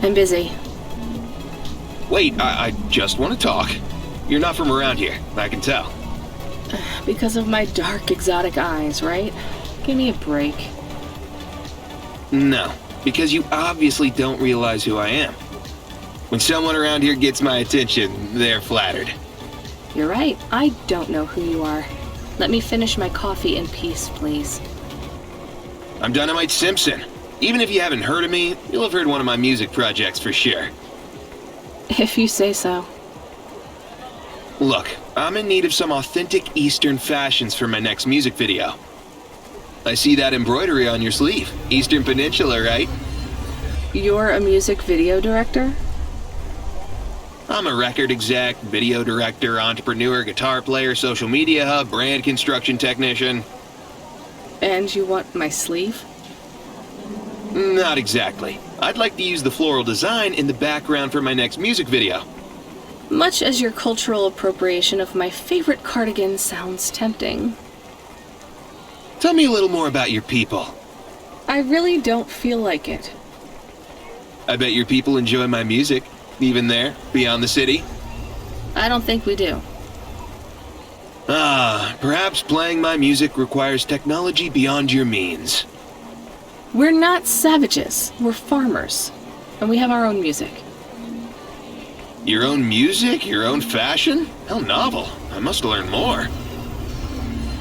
I'm busy. Wait, I just want to talk. You're not from around here, I can tell. Because of my dark, exotic eyes, right? Give me a break. No, because you obviously don't realize who I am. When someone around here gets my attention, they're flattered. You're right, I don't know who you are. Let me finish my coffee in peace, please. I'm Dynamite Simpson. Even if you haven't heard of me, you'll have heard one of my music projects for sure. If you say so. Look, I'm in need of some authentic Eastern fashions for my next music video. I see that embroidery on your sleeve. Eastern Peninsula, right? You're a music video director? I'm a record exec, video director, entrepreneur, guitar player, social media hub, brand construction technician. And you want my sleeve? Not exactly. I'd like to use the floral design in the background for my next music video. Much as your cultural appropriation of my favorite cardigan sounds tempting. Tell me a little more about your people. I really don't feel like it. I bet your people enjoy my music, even there, beyond the city. I don't think we do. Perhaps playing my music requires technology beyond your means. We're not savages, we're farmers. And we have our own music. Your own music? Your own fashion? How novel. I must learn more.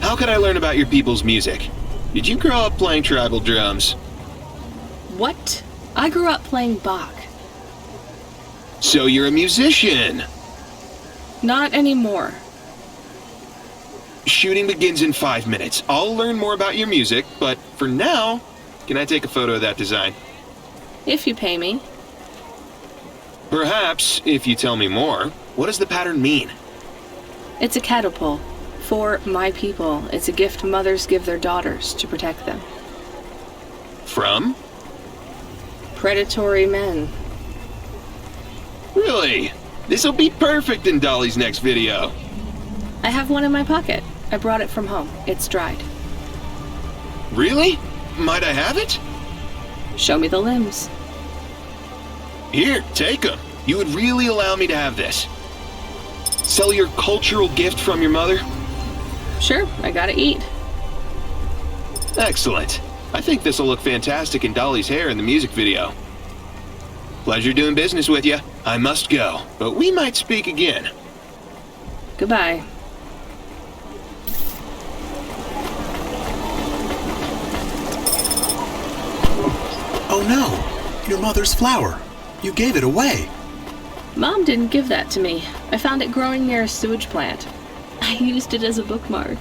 How could I learn about your people's music? Did you grow up playing tribal drums? What? I grew up playing Bach. So you're a musician! Not anymore. Shooting begins in 5 minutes. I'll learn more about your music, but for now, can I take a photo of that design? If you pay me. Perhaps, if you tell me more. What does the pattern mean? It's a catapult. For my people, it's a gift mothers give their daughters to protect them. From? Predatory men. Really? This'll be perfect in Dolly's next video. I have one in my pocket. I brought it from home. It's dried. Really? Might I have it? Show me the limbs. Here, take them. You would really allow me to have this. Sell your cultural gift from your mother? Sure, I gotta eat. Excellent. I think this'll look fantastic in Dolly's hair in the music video. Pleasure doing business with you. I must go, but we might speak again. Goodbye. Oh no! Your mother's flower. You gave it away. Mom didn't give that to me. I found it growing near a sewage plant. I used it as a bookmark.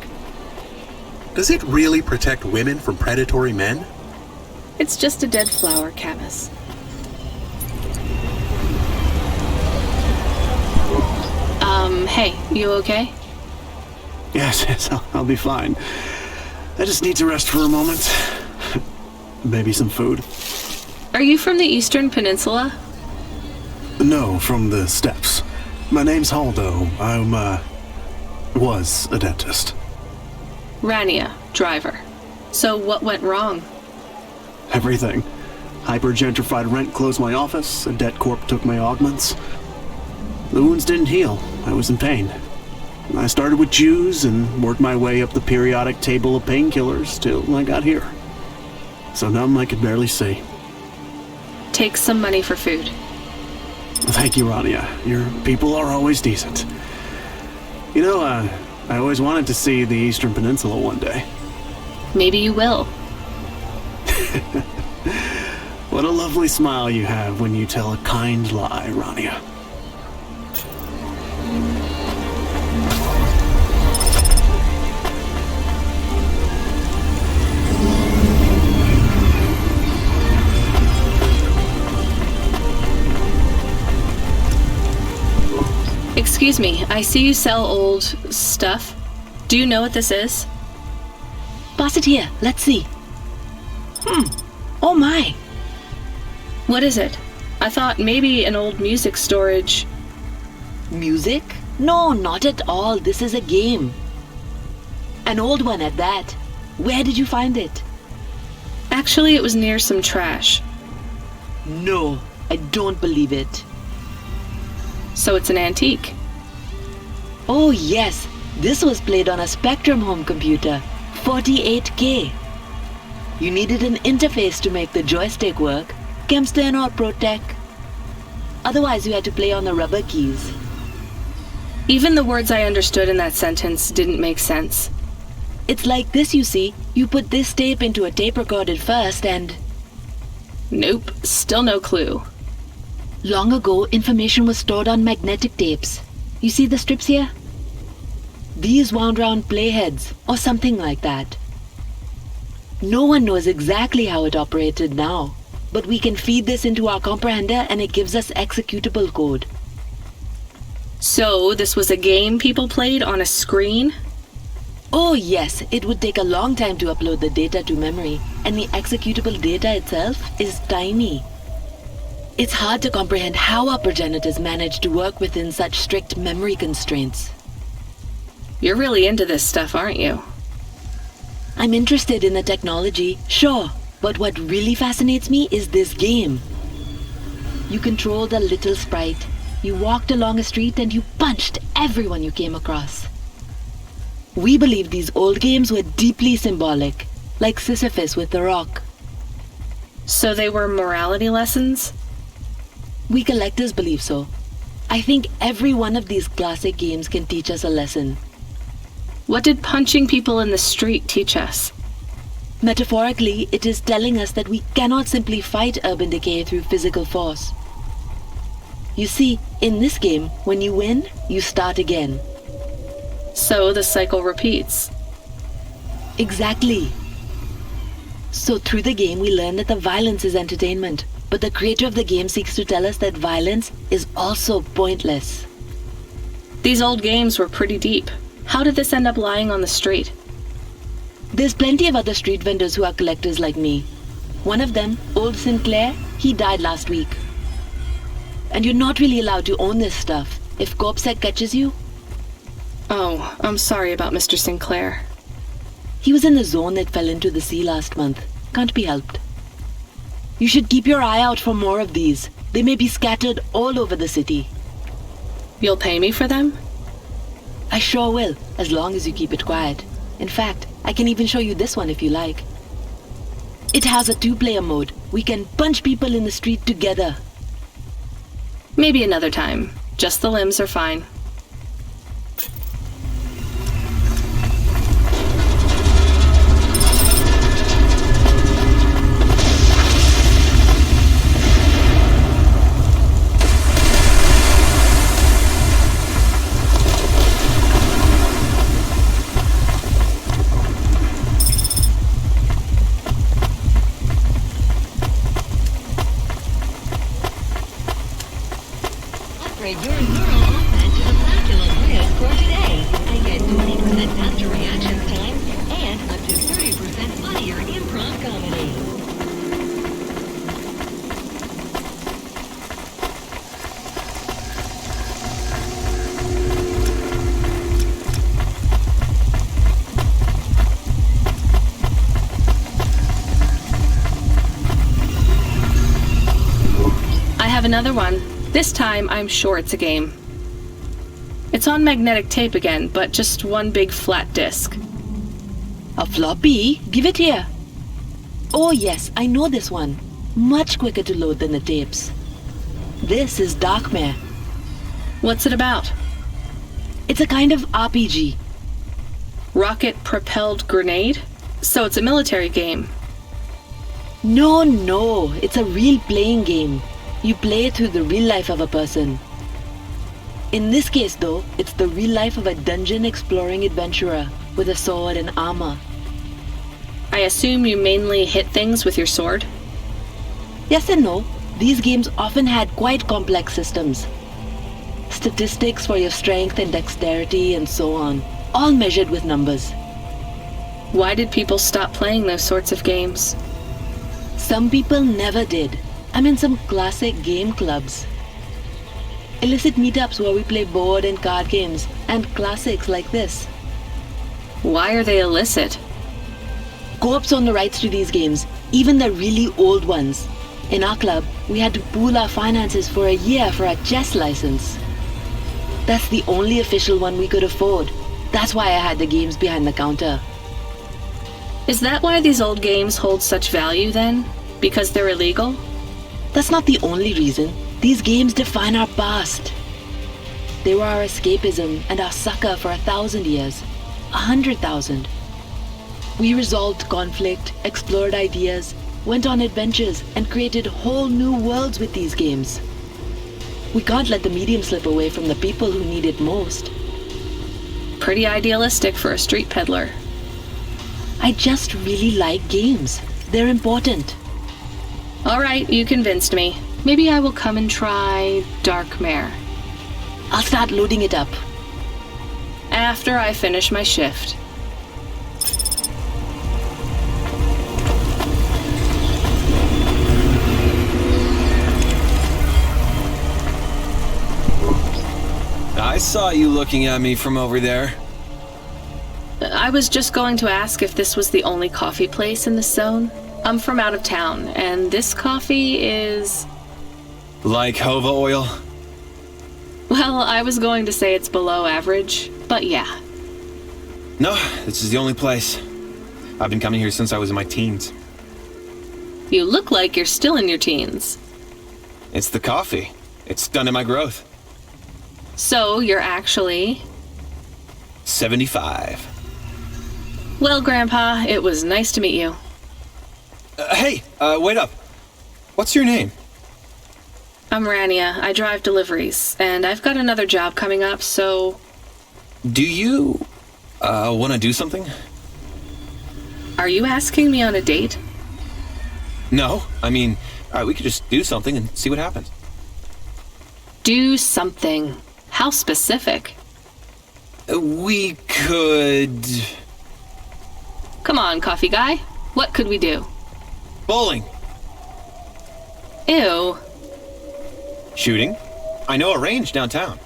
Does it really protect women from predatory men? It's just a dead flower, Camus. Hey, you okay? Yes, I'll be fine. I just need to rest for a moment. Maybe some food. Are you from the Eastern Peninsula? No, from the steppes. My name's Haldo. Was a dentist. Rania, driver. So what went wrong? Everything. Hyper-gentrified rent closed my office, a debt corp took my augments. The wounds didn't heal. I was in pain. I started with Jews and worked my way up the periodic table of painkillers till I got here. So numb I could barely see. Take some money for food. Thank you, Rania. Your people are always decent. You know, I always wanted to see the Eastern Peninsula one day. Maybe you will. What a lovely smile you have when you tell a kind lie, Rania. Excuse me, I see you sell old stuff. Do you know what this is? Pass it here, let's see. Oh my! What is it? I thought maybe an old music storage. Music? No, not at all. This is a game. An old one at that. Where did you find it? Actually, it was near some trash. No, I don't believe it. So it's an antique. Oh yes, this was played on a Spectrum home computer, 48K. You needed an interface to make the joystick work, Kempston or ProTech. Otherwise you had to play on the rubber keys. Even the words I understood in that sentence didn't make sense. It's like this, you see. You put this tape into a tape recorder first and... Nope, still no clue. Long ago, information was stored on magnetic tapes. You see the strips here? These wound round playheads, or something like that. No one knows exactly how it operated now, but we can feed this into our comprehender and it gives us executable code. So this was a game people played on a screen? Oh yes, it would take a long time to upload the data to memory, and the executable data itself is tiny. It's hard to comprehend how our progenitors managed to work within such strict memory constraints. You're really into this stuff, aren't you? I'm interested in the technology, sure, but what really fascinates me is this game. You controlled a little sprite, you walked along a street and you punched everyone you came across. We believe these old games were deeply symbolic, like Sisyphus with the rock. So they were morality lessons? We collectors believe so. I think every one of these classic games can teach us a lesson. What did punching people in the street teach us? Metaphorically, it is telling us that we cannot simply fight urban decay through physical force. You see, in this game, when you win, you start again. So the cycle repeats. Exactly. So through the game we learn that the violence is entertainment, but the creator of the game seeks to tell us that violence is also pointless. These old games were pretty deep. How did this end up lying on the street? There's plenty of other street vendors who are collectors like me. One of them, Old Sinclair, he died last week. And you're not really allowed to own this stuff. If CorpSec catches you... Oh, I'm sorry about Mr. Sinclair. He was in the zone that fell into the sea last month. Can't be helped. You should keep your eye out for more of these. They may be scattered all over the city. You'll pay me for them? I sure will, as long as you keep it quiet. In fact, I can even show you this one if you like. It has a 2-player mode. We can punch people in the street together. Maybe another time. Just the limbs are fine. Upgrade your neural offense to the Platinum Grid for today and get 20% faster reaction time and up to 30% funnier improv comedy. I have another one. This time, I'm sure it's a game. It's on magnetic tape again, but just one big flat disc. A floppy? Give it here. Oh yes, I know this one. Much quicker to load than the tapes. This is Darkmare. What's it about? It's a kind of RPG. Rocket-propelled grenade? So it's a military game. No, it's a real playing game. You play through the real life of a person. In this case though, it's the real life of a dungeon exploring adventurer with a sword and armor. I assume you mainly hit things with your sword? Yes and no. These games often had quite complex systems. Statistics for your strength and dexterity and so on, all measured with numbers. Why did people stop playing those sorts of games? Some people never did. I'm in some classic game clubs. Illicit meetups where we play board and card games, and classics like this. Why are they illicit? Co-ops own the rights to these games, even the really old ones. In our club, we had to pool our finances for a year for a chess license. That's the only official one we could afford. That's why I had the games behind the counter. Is that why these old games hold such value then? Because they're illegal? That's not the only reason. These games define our past. They were our escapism and our succor for 1,000 years. 100,000. We resolved conflict, explored ideas, went on adventures, and created whole new worlds with these games. We can't let the medium slip away from the people who need it most. Pretty idealistic for a street peddler. I just really like games. They're important. Alright, you convinced me. Maybe I will come and try Dark Mare. I'll start loading it up. After I finish my shift. I saw you looking at me from over there. I was just going to ask if this was the only coffee place in this zone. I'm from out of town, and this coffee is... Like Hova oil? Well, I was going to say it's below average, but yeah. No, this is the only place. I've been coming here since I was in my teens. You look like you're still in your teens. It's the coffee. It's stunted my growth. So, you're actually... 75. Well, Grandpa, it was nice to meet you. Hey, wait up. What's your name? I'm Rania. I drive deliveries, and I've got another job coming up, so... Do you, want to do something? Are you asking me on a date? No, I mean, we could just do something and see what happens. Do something. How specific? We could... Come on, coffee guy. What could we do? Bowling. Ew. Shooting. I know a range downtown.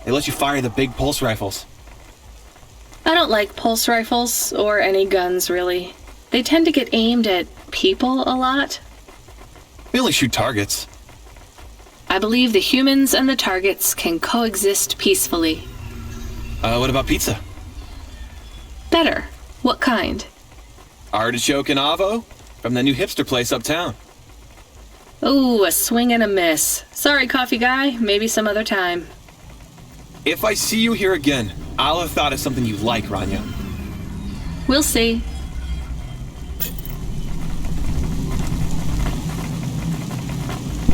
They let you fire the big pulse rifles. I don't like pulse rifles, or any guns, really. They tend to get aimed at people a lot. We only shoot targets. I believe the humans and the targets can coexist peacefully. What about pizza? Better. What kind? Artichoke and avo? From the new hipster place uptown. Ooh, a swing and a miss. Sorry, coffee guy. Maybe some other time. If I see you here again, I'll have thought of something you like, Rania. We'll see.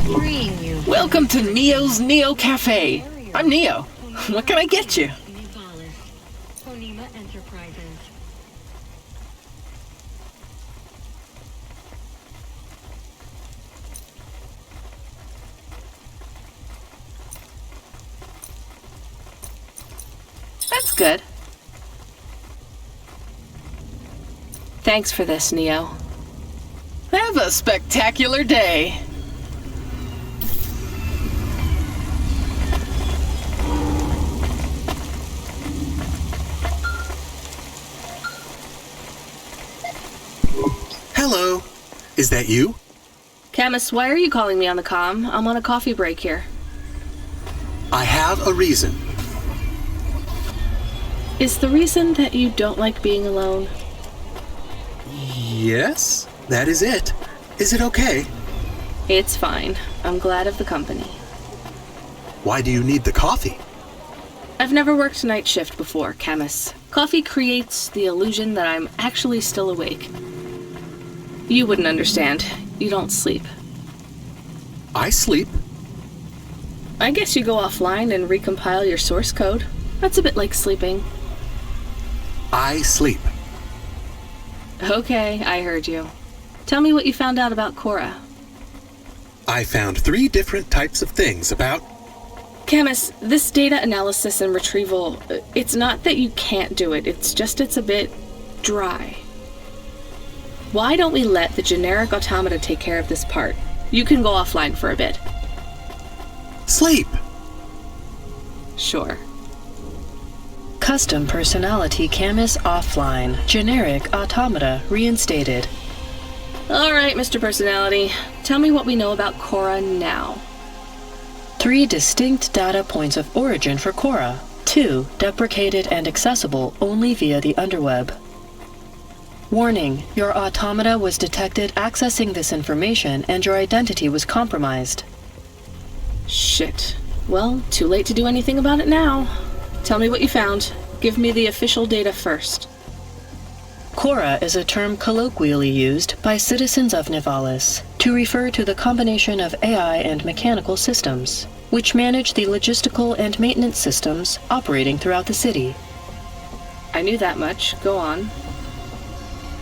Freeing you. Welcome to Neo's Neo Cafe. I'm Neo. What can I get you? Nivalis. Phonema Enterprises. That's good. Thanks for this, Neo. Have a spectacular day. Hello. Is that you? Camus, why are you calling me on the comm? I'm on a coffee break here. I have a reason. Is the reason that you don't like being alone? Yes, that is it. Is it okay? It's fine. I'm glad of the company. Why do you need the coffee? I've never worked night shift before, Camus. Coffee creates the illusion that I'm actually still awake. You wouldn't understand. You don't sleep. I sleep. I guess you go offline and recompile your source code. That's a bit like sleeping. I sleep. Okay, I heard you. Tell me what you found out about Cora. I found 3 different types of things about... Camus, this data analysis and retrieval, it's not that you can't do it, it's just it's a bit dry. Why don't we let the generic automata take care of this part? You can go offline for a bit. Sleep. Sure. Custom personality Camus offline. Generic automata reinstated. All right, Mr. Personality. Tell me what we know about Cora now. 3 distinct data points of origin for Cora. 2 deprecated and accessible only via the underweb. Warning, your automata was detected accessing this information and your identity was compromised. Shit. Well, too late to do anything about it now. Tell me what you found. Give me the official data first. Cora is a term colloquially used by citizens of Nivalis to refer to the combination of AI and mechanical systems, which manage the logistical and maintenance systems operating throughout the city. I knew that much. Go on.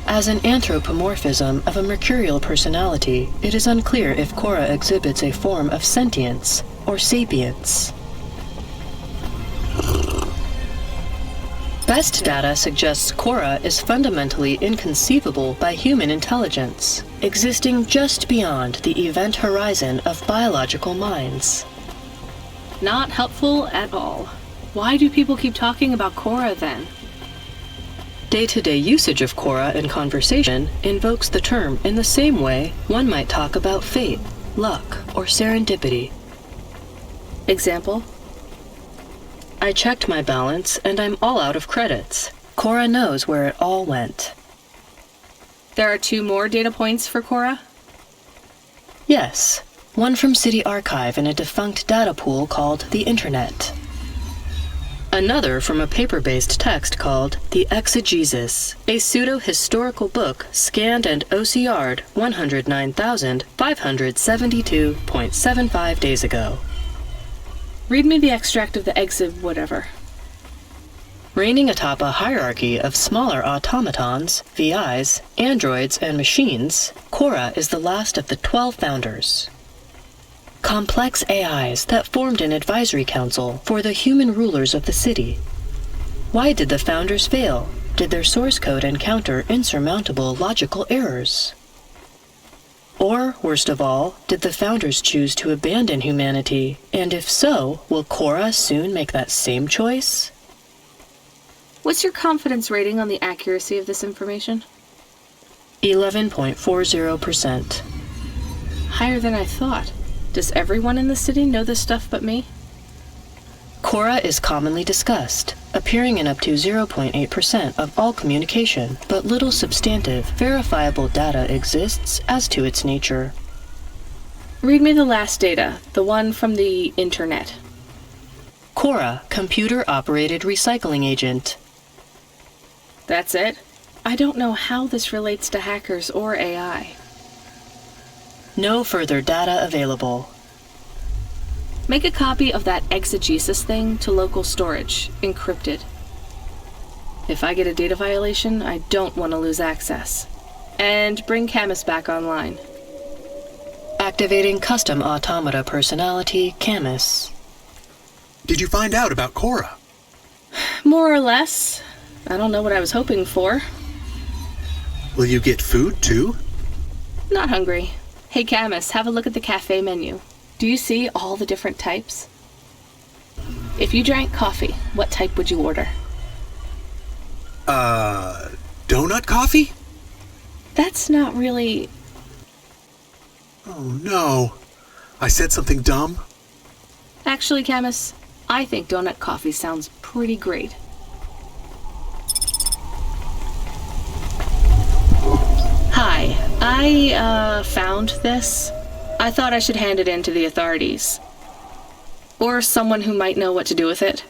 As an anthropomorphism of a mercurial personality, it is unclear if Cora exhibits a form of sentience or sapience. Best data suggests Cora is fundamentally inconceivable by human intelligence, existing just beyond the event horizon of biological minds. Not helpful at all. Why do people keep talking about Cora then? Day-to-day usage of Cora in conversation invokes the term in the same way one might talk about fate, luck, or serendipity. Example? I checked my balance and I'm all out of credits. Cora knows where it all went. There are 2 more data points for Cora? Yes, one from City Archive in a defunct data pool called the Internet. Another from a paper-based text called The Exegesis, a pseudo-historical book scanned and OCR'd 109,572.75 days ago. Read me the extract of the exib whatever. Reigning atop a hierarchy of smaller automatons, VIs, androids, and machines, Cora is the last of the 12 founders. Complex AIs that formed an advisory council for the human rulers of the city. Why did the founders fail? Did their source code encounter insurmountable logical errors? Or, worst of all, did the founders choose to abandon humanity? And if so, will Cora soon make that same choice? What's your confidence rating on the accuracy of this information? 11.40%. Higher than I thought. Does everyone in the city know this stuff but me? Cora is commonly discussed, appearing in up to 0.8% of all communication, but little substantive, verifiable data exists as to its nature. Read me the last data, the one from the Internet. Cora, computer-operated recycling agent. That's it? I don't know how this relates to hackers or AI. No further data available. Make a copy of that exegesis thing to local storage, encrypted. If I get a data violation, I don't want to lose access. And bring Camus back online. Activating custom automata personality, Camus. Did you find out about Cora? More or less. I don't know what I was hoping for. Will you get food, too? Not hungry. Hey Camus, have a look at the cafe menu. Do you see all the different types? If you drank coffee, what type would you order? Donut coffee? That's not really... Oh no. I said something dumb? Actually, Camus, I think donut coffee sounds pretty great. Hi, I found this. I thought I should hand it in to the authorities. Or someone who might know what to do with it.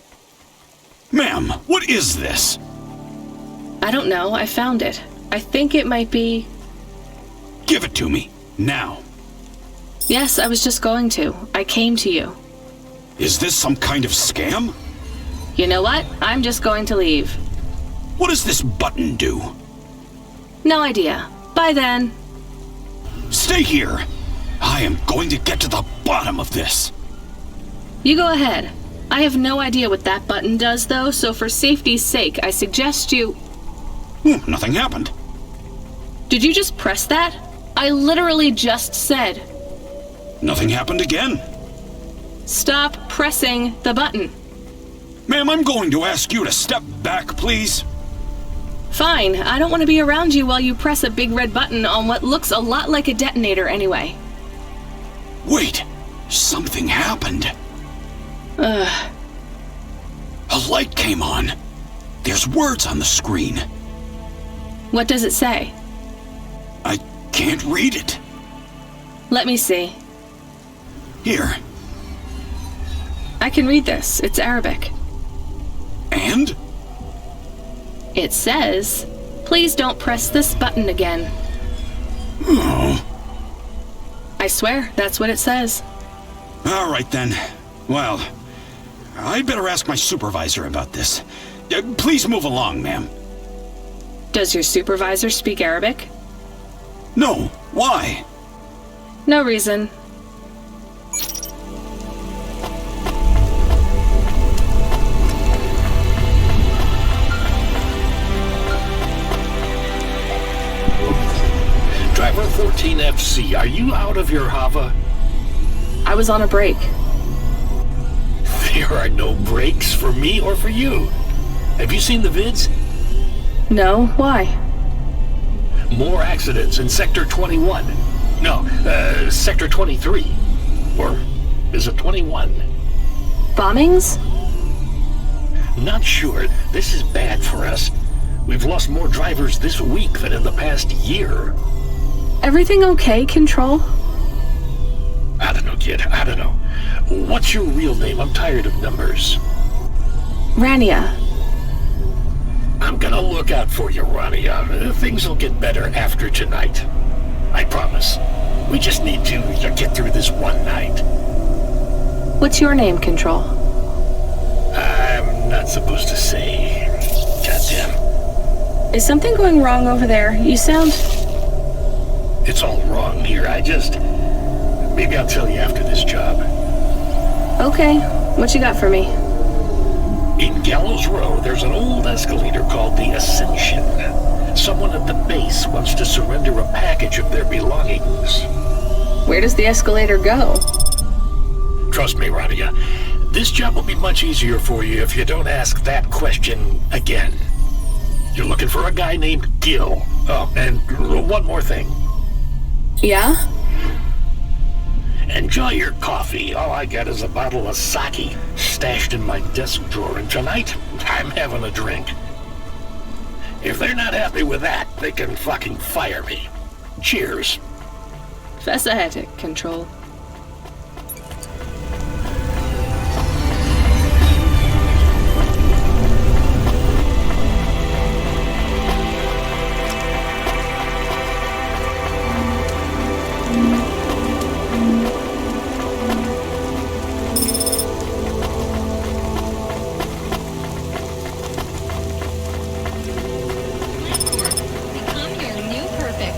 Ma'am, what is this? I don't know, I found it. I think it might be... Give it to me, now. Yes, I was just going to. I came to you. Is this some kind of scam? You know what? I'm just going to leave. What does this button do? No idea. Bye then. Stay here. I am going to get to the bottom of this. You go ahead. I have no idea what that button does, though, so for safety's sake, I suggest you... Nothing happened. Did you just press that? I literally just said... Nothing happened again. Stop pressing the button. Ma'am, I'm going to ask you to step back, please. Fine, I don't want to be around you while you press a big red button on what looks a lot like a detonator anyway. Wait, something happened. Ugh. A light came on. There's words on the screen. What does it say? I can't read it. Let me see. Here. I can read this. It's Arabic. And? It says, "Please don't press this button again." Oh. I swear, that's what it says. All right then. Well, I'd better ask my supervisor about this. Please move along, ma'am. Does your supervisor speak Arabic? No. Why? No reason. Driver 14FC, are you out of your Hava? I was on a break. There are no breaks for me or for you. Have you seen the vids? No, why? More accidents in Sector 21. No, Sector 23. Or is it 21? Bombings? Not sure. This is bad for us. We've lost more drivers this week than in the past year. Everything okay, Control? I don't know, kid. I don't know. What's your real name? I'm tired of numbers. Rania. I'm gonna look out for you, Rania. Things will get better after tonight. I promise. We just need to get through this one night. What's your name, Control? I'm not supposed to say. Goddamn. Is something going wrong over there? You sound... It's all wrong here. Maybe I'll tell you after this job. Okay. What you got for me? In Gallows Row, there's an old escalator called the Ascension. Someone at the base wants to surrender a package of their belongings. Where does the escalator go? Trust me, Rania. This job will be much easier for you if you don't ask that question again. You're looking for a guy named Gil. Oh, and one more thing. Yeah? Enjoy your coffee. All I got is a bottle of sake stashed in my desk drawer, and tonight, I'm having a drink. If they're not happy with that, they can fucking fire me. Cheers. Fascinatic, Control. Become your new perfect.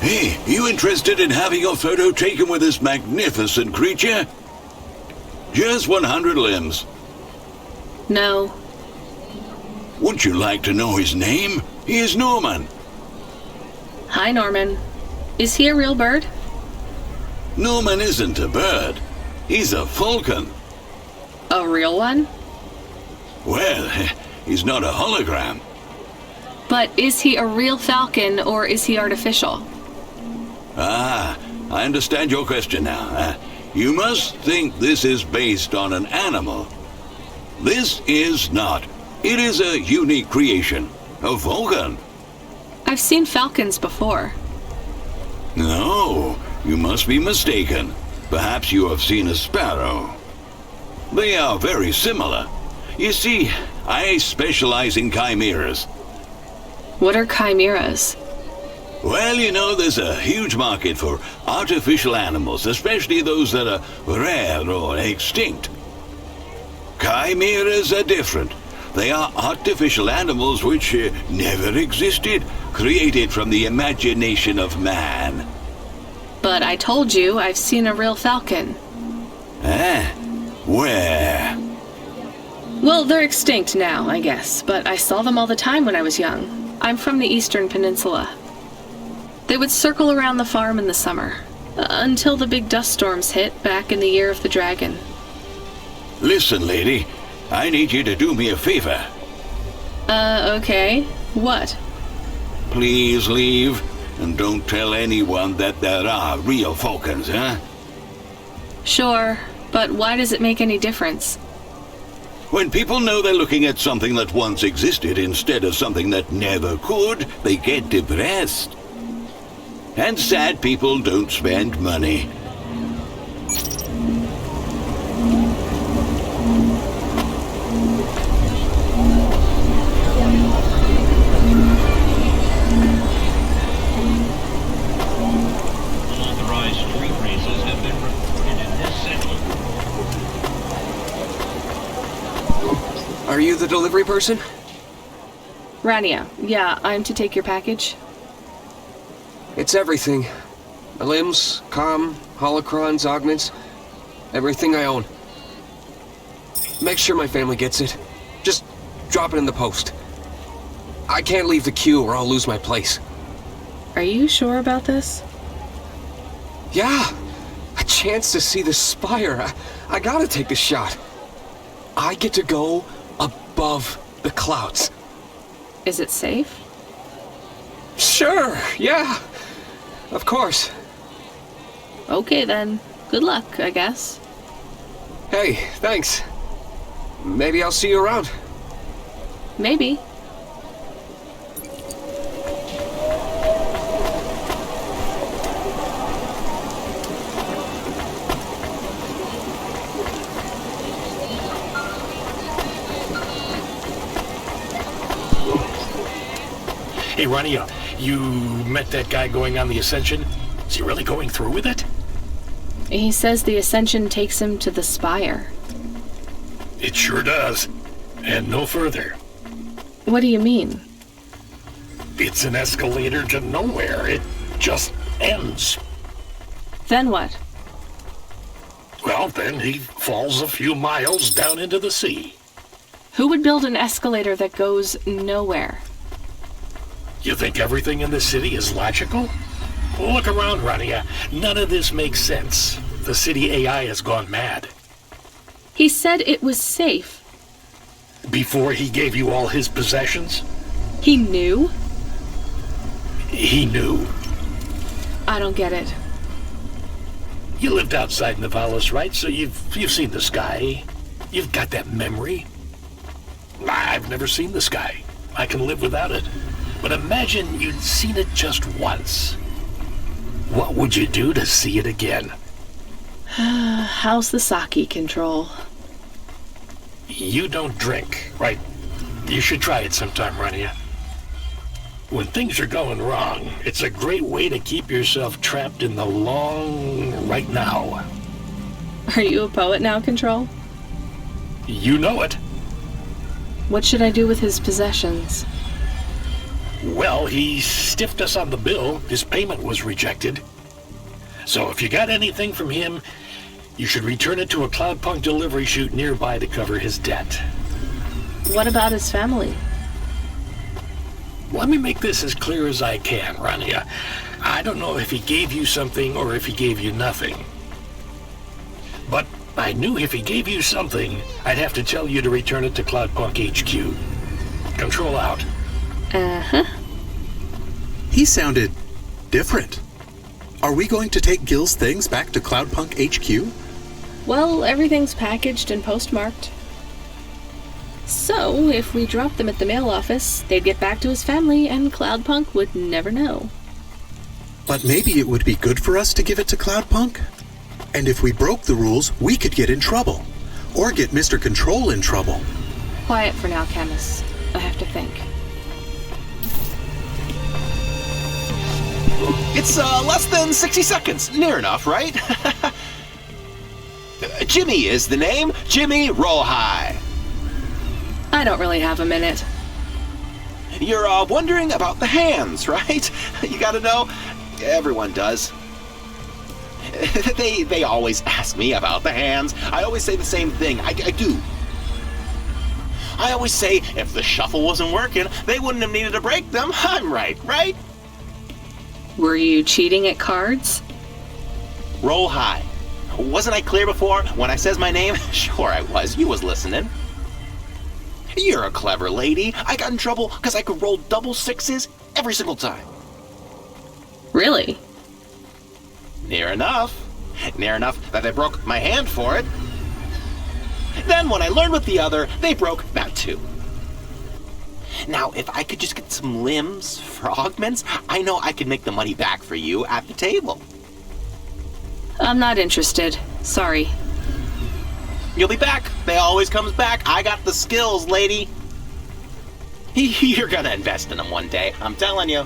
Hey, you interested in having your photo taken with this magnificent creature? Just 100 limbs. No. Would you like to know his name? He is Norman. Hi, Norman. Is he a real bird? Norman isn't a bird. He's a falcon. A real one? Well, he's not a hologram. But is he a real falcon or is he artificial? Ah, I understand your question now. You must think this is based on an animal. This is not. It is a unique creation. A falcon. I've seen falcons before. No, you must be mistaken. Perhaps you have seen a sparrow. They are very similar. You see, I specialize in chimeras. What are chimeras? Well, you know, there's a huge market for artificial animals, especially those that are rare or extinct. Chimeras are different. They are artificial animals which never existed, created from the imagination of man. But I told you I've seen a real falcon. Eh? Where? Well, they're extinct now, I guess, but I saw them all the time when I was young. I'm from the Eastern Peninsula. They would circle around the farm in the summer, until the big dust storms hit back in the year of the dragon. Listen, lady, I need you to do me a favor. Okay. What? Please leave, and don't tell anyone that there are real falcons, huh? Sure, but why does it make any difference? When people know they're looking at something that once existed instead of something that never could, they get depressed. And sad people don't spend money. Unauthorized street races have been reported in this section. Are you the delivery person? Rania, yeah, I'm to take your package. It's everything. My limbs, holocrons, augments, everything I own. Make sure my family gets it. Just drop it in the post. I can't leave the queue or I'll lose my place. Are you sure about this? Yeah, a chance to see the spire. I gotta take a shot. I get to go above the clouds. Is it safe? Sure, yeah. Of course. Okay then. Good luck, I guess. Hey, thanks. Maybe I'll see you around. Maybe. Hey, Rania, you met that guy going on the Ascension? Is he really going through with it? He says the Ascension takes him to the spire. It sure does. And no further. What do you mean? It's an escalator to nowhere. It just ends. Then what? Well, then he falls a few miles down into the sea. Who would build an escalator that goes nowhere? You think everything in the city is logical? Look around, Rania. None of this makes sense. The city AI has gone mad. He said it was safe. Before he gave you all his possessions? He knew? He knew. I don't get it. You lived outside Nivalis, right? So you've seen the sky. You've got that memory. I've never seen the sky. I can live without it. But imagine you'd seen it just once. What would you do to see it again? How's the sake control? You don't drink, right? You should try it sometime, Rania. When things are going wrong, it's a great way to keep yourself trapped in the long right now. Are you a poet now, Control? You know it. What should I do with his possessions? Well, he stiffed us on the bill. His payment was rejected. So if you got anything from him, you should return it to a Cloudpunk delivery chute nearby to cover his debt. What about his family? Let me make this as clear as I can, Rania. I don't know if he gave you something or if he gave you nothing. But I knew if he gave you something, I'd have to tell you to return it to Cloudpunk HQ. Control out. Uh-huh. He sounded different. Are we going to take Gil's things back to Cloudpunk HQ? Well, everything's packaged and postmarked. So, if we dropped them at the mail office, they'd get back to his family and Cloudpunk would never know. But maybe it would be good for us to give it to Cloudpunk? And if we broke the rules, we could get in trouble. Or get Mr. Control in trouble. Quiet for now, Camus. I have to think. It's less than 60 seconds. Near enough, right? Jimmy is the name. Jimmy, roll high. I don't really have a minute. You're wondering about the hands, right? You gotta know. Everyone does. They always ask me about the hands. I always say the same thing. I do. I always say if the shuffle wasn't working, they wouldn't have needed to break them. I'm right? Were you cheating at cards? Roll high. Wasn't I clear before when I says my name? Sure I was. You was listening. You're a clever lady. I got in trouble because I could roll double sixes every single time. Really? Near enough. Near enough that they broke my hand for it. Then when I learned with the other, they broke that too. Now, if I could just get some limbs for augments, I know I could make the money back for you at the table. I'm not interested. Sorry. You'll be back. They always comes back. I got the skills, lady. You're gonna invest in them one day, I'm telling you.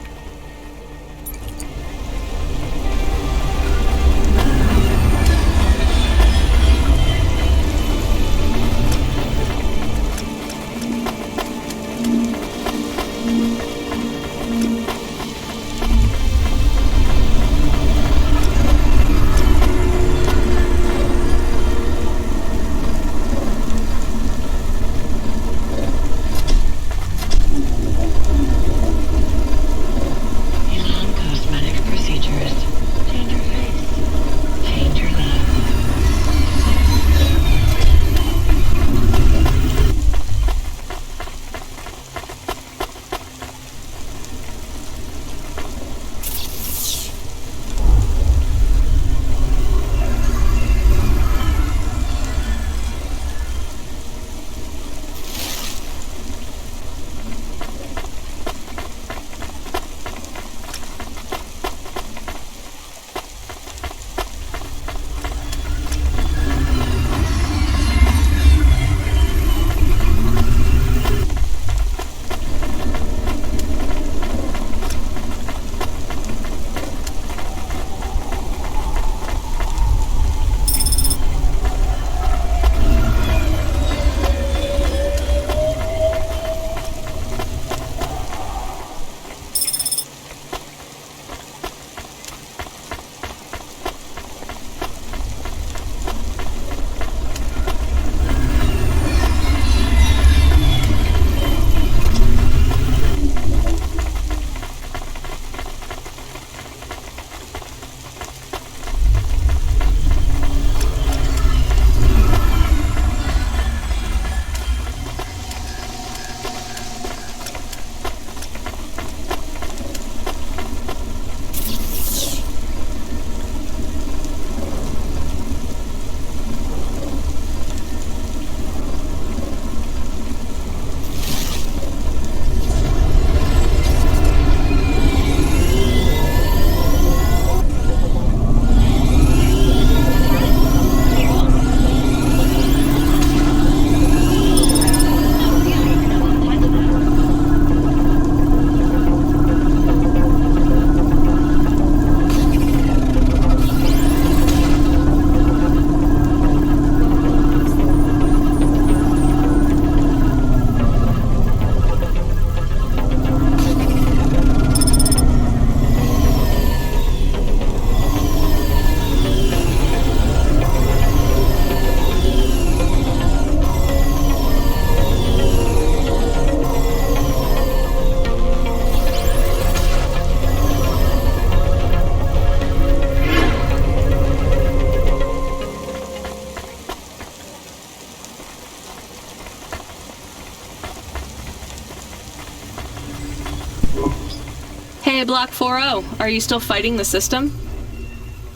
Hey, Block 4-0, are you still fighting the system?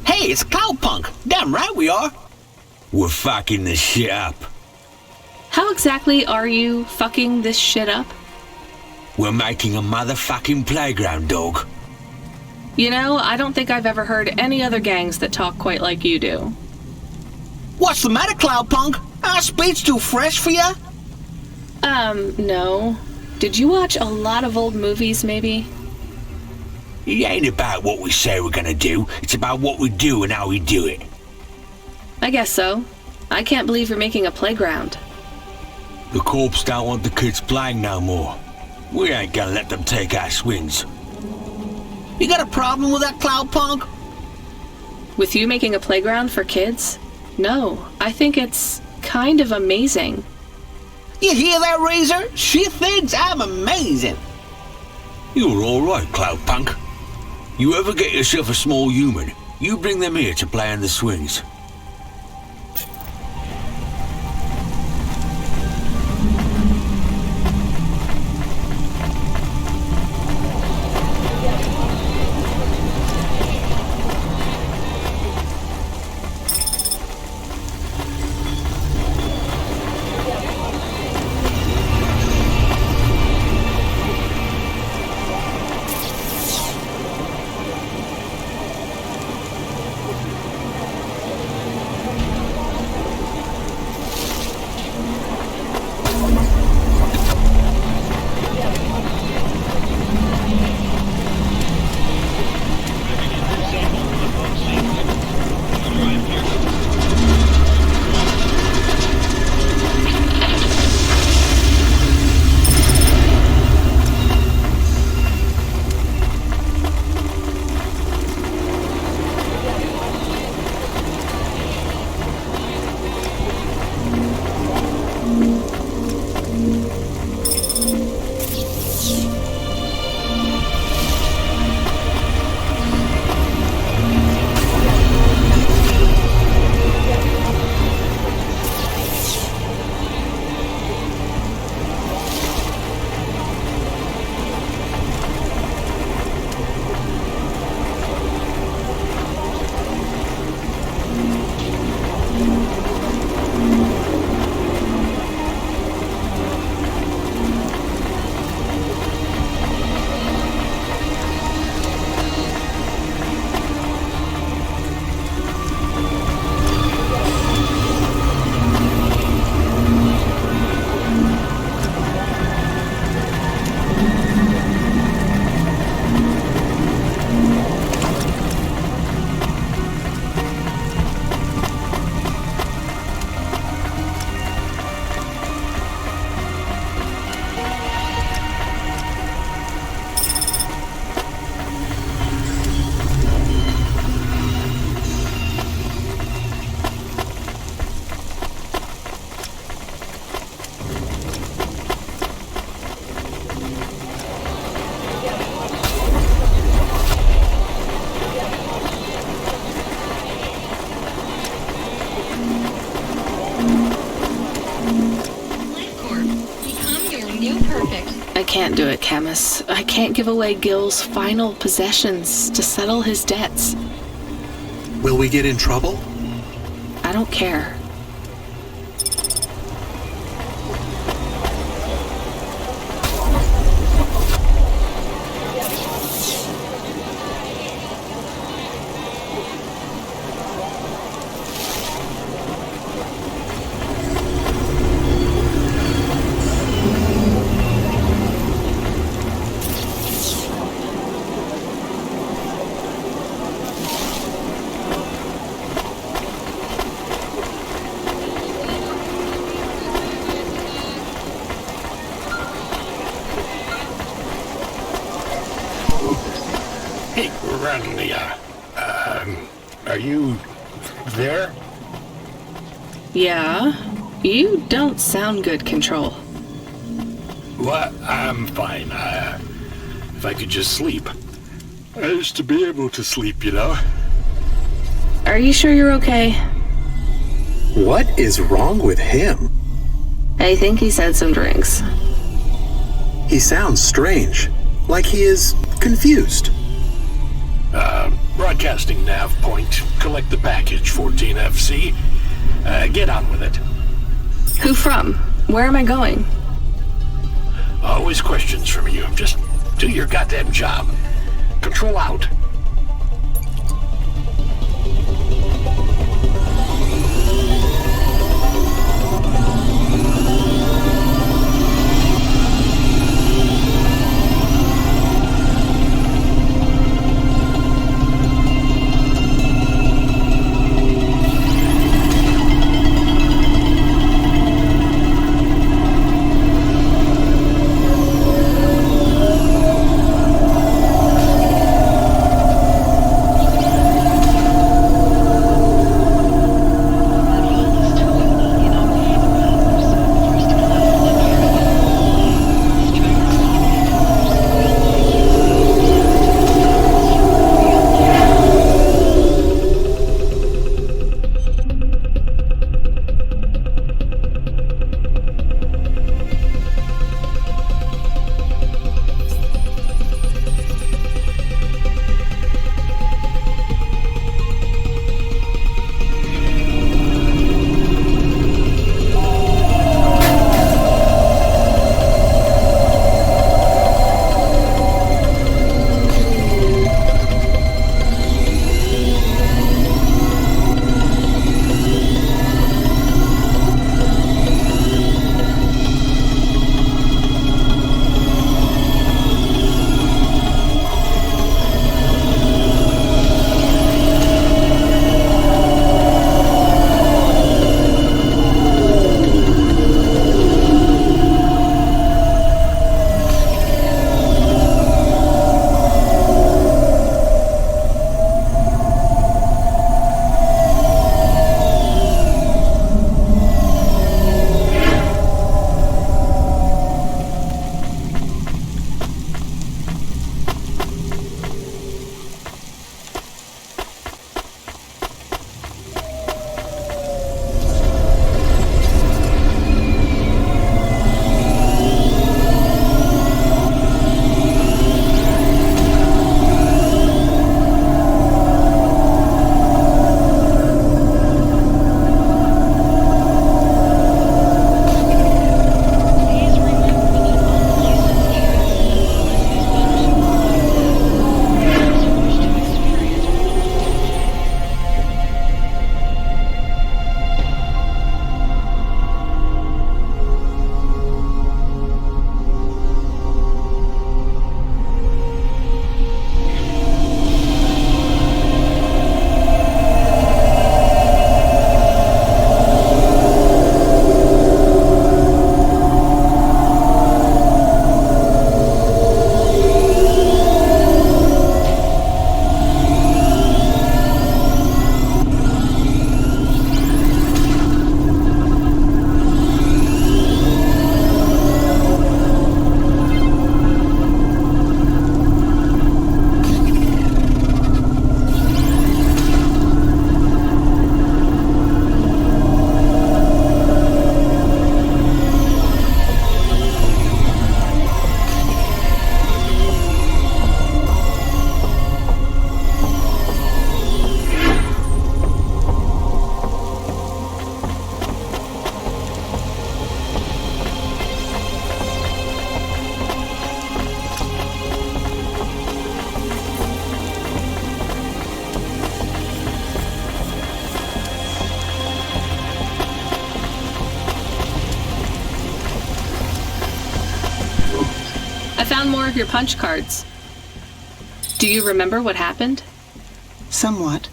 Hey, it's Cloudpunk. Damn right we are. We're fucking this shit up. How exactly are you fucking this shit up? We're making a motherfucking playground, dog. You know, I don't think I've ever heard any other gangs that talk quite like you do. What's the matter, Cloudpunk? Our speech too fresh for ya? No. Did you watch a lot of old movies, maybe? It ain't about what we say we're gonna do, it's about what we do and how we do it. I guess so. I can't believe you're making a playground. The corps don't want the kids playing no more. We ain't gonna let them take our swings. You got a problem with that, Cloudpunk? With you making a playground for kids? No, I think it's kind of amazing. You hear that, Razor? She thinks I'm amazing. You're alright, Cloudpunk. You ever get yourself a small human, you bring them here to play on the swings. I can't do it, Camus. I can't give away Gil's final possessions to settle his debts. Will we get in trouble? I don't care. Hey, Rania, are you there? Yeah? You don't sound good, Control. What? I'm fine. If I could just sleep. I used to be able to sleep, you know. Are you sure you're okay? What is wrong with him? I think he's had some drinks. He sounds strange, like he is confused. Broadcasting nav point. Collect the package, 14FC. Get on with it. Who from? Where am I going? Always questions from you. Just do your goddamn job. Control out. found more of your punch cards. Do you remember what happened? Somewhat.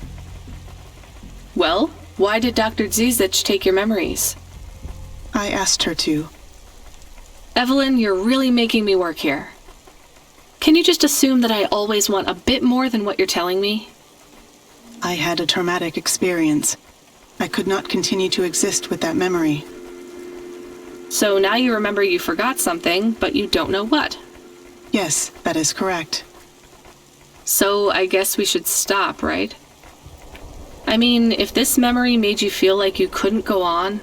Well, why did Dr. Zizich take your memories? I asked her to. Evelyn, you're really making me work here. Can you just assume that I always want a bit more than what you're telling me? I had a traumatic experience. I could not continue to exist with that memory. So now you remember you forgot something, but you don't know what. Yes, that is correct. So I guess we should stop, right? I mean, if this memory made you feel like you couldn't go on...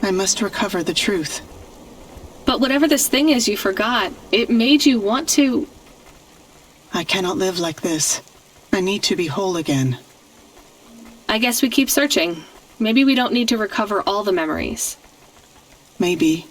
I must recover the truth. But whatever this thing is you forgot, it made you want to... I cannot live like this. I need to be whole again. I guess we keep searching. Maybe we don't need to recover all the memories. Maybe.